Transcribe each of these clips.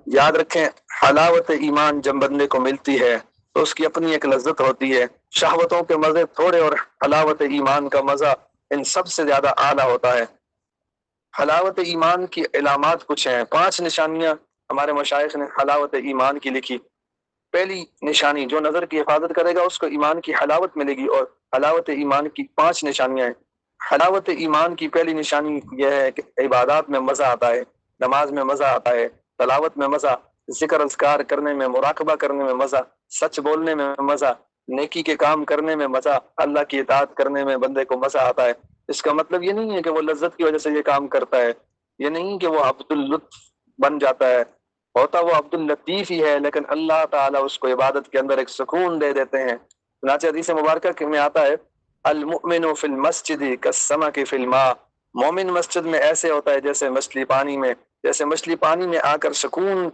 یاد رکھیں، حلاوت ایمان جب بندے کو ملتی ہے تو اس کی اپنی ایک لذت ہوتی ہے۔ شہوتوں کے مزے تھوڑے اور حلاوت ایمان کا مزہ ان سب سے زیادہ اعلیٰ ہوتا ہے۔ حلاوت ایمان کی علامات کچھ ہیں، 5 نشانیاں ہمارے مشائخ نے حلاوت ایمان کی لکھی۔ پہلی نشانی، جو نظر کی حفاظت کرے گا اس کو ایمان کی حلاوت ملے گی، اور حلاوت ایمان کی 5 نشانیاں ہیں۔ حلاوت ایمان کی پہلی نشانی یہ ہے کہ عبادات میں مزہ آتا ہے، نماز میں مزہ آتا ہے، تلاوت میں مزہ، ذکر اذکار کرنے میں، مراقبہ کرنے میں مزہ، سچ بولنے میں مزہ، نیکی کے کام کرنے میں مزہ، اللہ کی اطاعت کرنے میں بندے کو مزہ آتا ہے۔ اس کا مطلب یہ نہیں ہے کہ وہ لذت کی وجہ سے یہ کام کرتا ہے، یہ نہیں کہ وہ عبد اللطف بن جاتا ہے، ہوتا وہ عبد اللطیف ہی ہے، لیکن اللہ تعالیٰ اس کو عبادت کے اندر ایک سکون دے دیتے ہیں۔ چنانچہ حدیث مبارکہ میں آتا ہے، المؤمن فی المسجد کالسمک فی الماء، مومن مسجد میں ایسے ہوتا ہے جیسے مچھلی پانی میں، جیسے مچھلی پانی میں آ کر سکون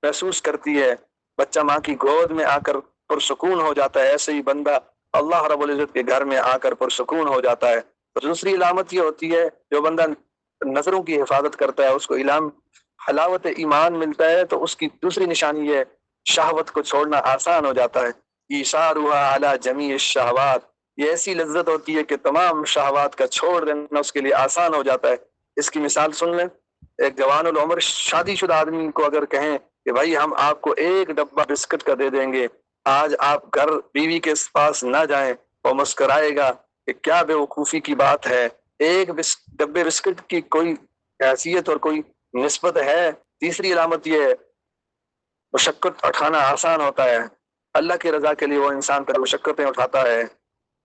محسوس کرتی ہے، بچہ ماں کی گود میں آ کر پرسکون ہو جاتا ہے، ایسے ہی بندہ اللہ رب العزت کے گھر میں آ کر پرسکون ہو جاتا ہے۔ دوسری علامت یہ ہوتی ہے، جو بندہ نظروں کی حفاظت کرتا ہے اس کو حلاوت ایمان ملتا ہے، تو اس کی دوسری نشانی ہے شہوت کو چھوڑنا آسان ہو جاتا ہے۔ ایثارھا علی جمیع الشہوات، یہ ایسی لذت ہوتی ہے کہ تمام شہوات کا چھوڑ دینا اس کے لیے آسان ہو جاتا ہے۔ اس کی مثال سن لیں، ایک جوان العمر شادی شدہ آدمی کو اگر کہیں کہ بھائی ہم آپ کو ایک ڈبہ بسکٹ کا دے دیں گے، آج آپ گھر بیوی کے پاس نہ جائیں، وہ مسکرائے گا کہ کیا بے وقوفی کی بات ہے، ایک ڈبے بسکٹ کی کوئی حیثیت اور کوئی نسبت ہے۔ تیسری علامت یہ ہے، مشقت اٹھانا آسان ہوتا ہے، اللہ کی رضا کے لیے وہ انسان پر مشقتیں اٹھاتا ہے،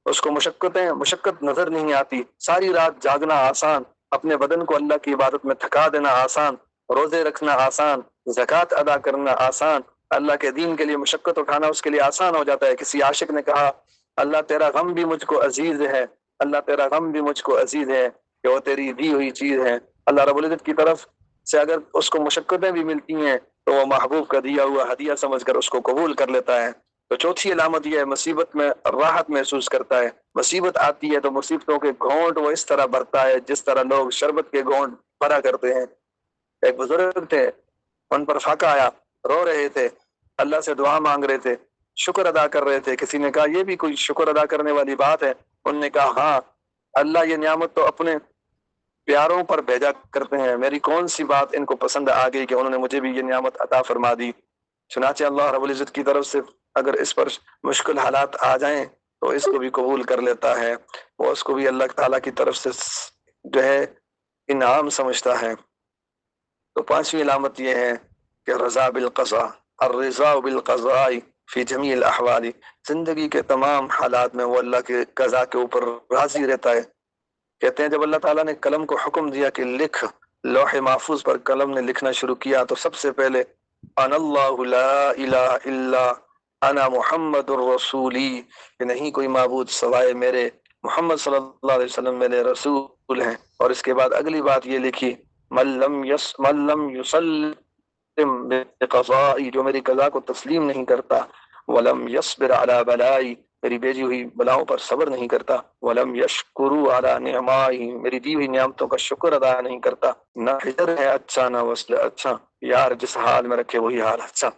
اس کو مشقت نظر نہیں آتی، ساری رات جاگنا آسان، اپنے بدن کو اللہ کی عبادت میں تھکا دینا آسان، روزے رکھنا آسان، زکوٰۃ ادا کرنا آسان، اللہ کے دین کے لیے مشقت اٹھانا اس کے لیے آسان ہو جاتا ہے۔ کسی عاشق نے کہا، اللہ تیرا غم بھی مجھ کو عزیز ہے، اللہ تیرا غم بھی مجھ کو عزیز ہے کہ وہ تیری دی ہوئی چیز ہے۔ اللہ رب العزت کی طرف سے اگر اس کو مشقتیں بھی ملتی ہیں تو وہ محبوب کا دیا ہوا ہدیہ سمجھ کر اس کو قبول کر لیتا ہے۔ تو چوتھی علامت یہ ہے، مصیبت میں راحت محسوس کرتا ہے۔ مصیبت آتی ہے تو مصیبتوں کے گھونٹ وہ اس طرح بھرتا ہے جس طرح لوگ شربت کے گھونٹ بھرا کرتے ہیں۔ ایک بزرگ تھے، ان پر فاقہ آیا، رو رہے تھے، اللہ سے دعا مانگ رہے تھے، شکر ادا کر رہے تھے۔ کسی نے کہا یہ بھی کوئی شکر ادا کرنے والی بات ہے؟ انہوں نے کہا ہاں، اللہ یہ نعمت تو اپنے پیاروں پر بھیجا کرتے ہیں، میری کون سی بات ان کو پسند آ گئی کہ انہوں نے مجھے بھی یہ نعمت عطا فرما دی۔ چنانچہ اللہ رب العزت کی طرف سے اگر اس پر مشکل حالات آ جائیں تو اس کو بھی قبول کر لیتا ہے، وہ اس کو بھی اللہ تعالیٰ کی طرف سے جو ہے انعام سمجھتا ہے۔ تو 5ویں علامت یہ ہے کہ رضا بالقضاء، الرضا بالقضاء فی جمیع الاحوال، زندگی کے تمام حالات میں وہ اللہ کے قضاء کے اوپر راضی رہتا ہے۔ کہتے ہیں جب اللہ تعالیٰ نے قلم کو حکم دیا کہ لکھ، لوح محفوظ پر قلم نے لکھنا شروع کیا تو سب سے پہلے ان اللہ لا الہ الا انا محمد الرسولی، کہ نہیں کوئی معبود سوائے میرے، محمد صلی اللہ علیہ وسلم میرے رسول ہیں۔ اور اس کے بعد اگلی بات یہ لکھی، من لم یسلم بقضائی، جو میری قضاء کو تسلیم نہیں کرتا، ولم یصبر علی بلائی، میری بھیجی ہوئی بلاؤں پر صبر نہیں کرتا، ولم یشکرو علی نعمائی، میری دی ہوئی نعمتوں کا شکر ادا نہیں کرتا، نہ ہجر ہے اچھا نہ وصل اچھا، یار جس حال میں رکھے وہی حال اچھا۔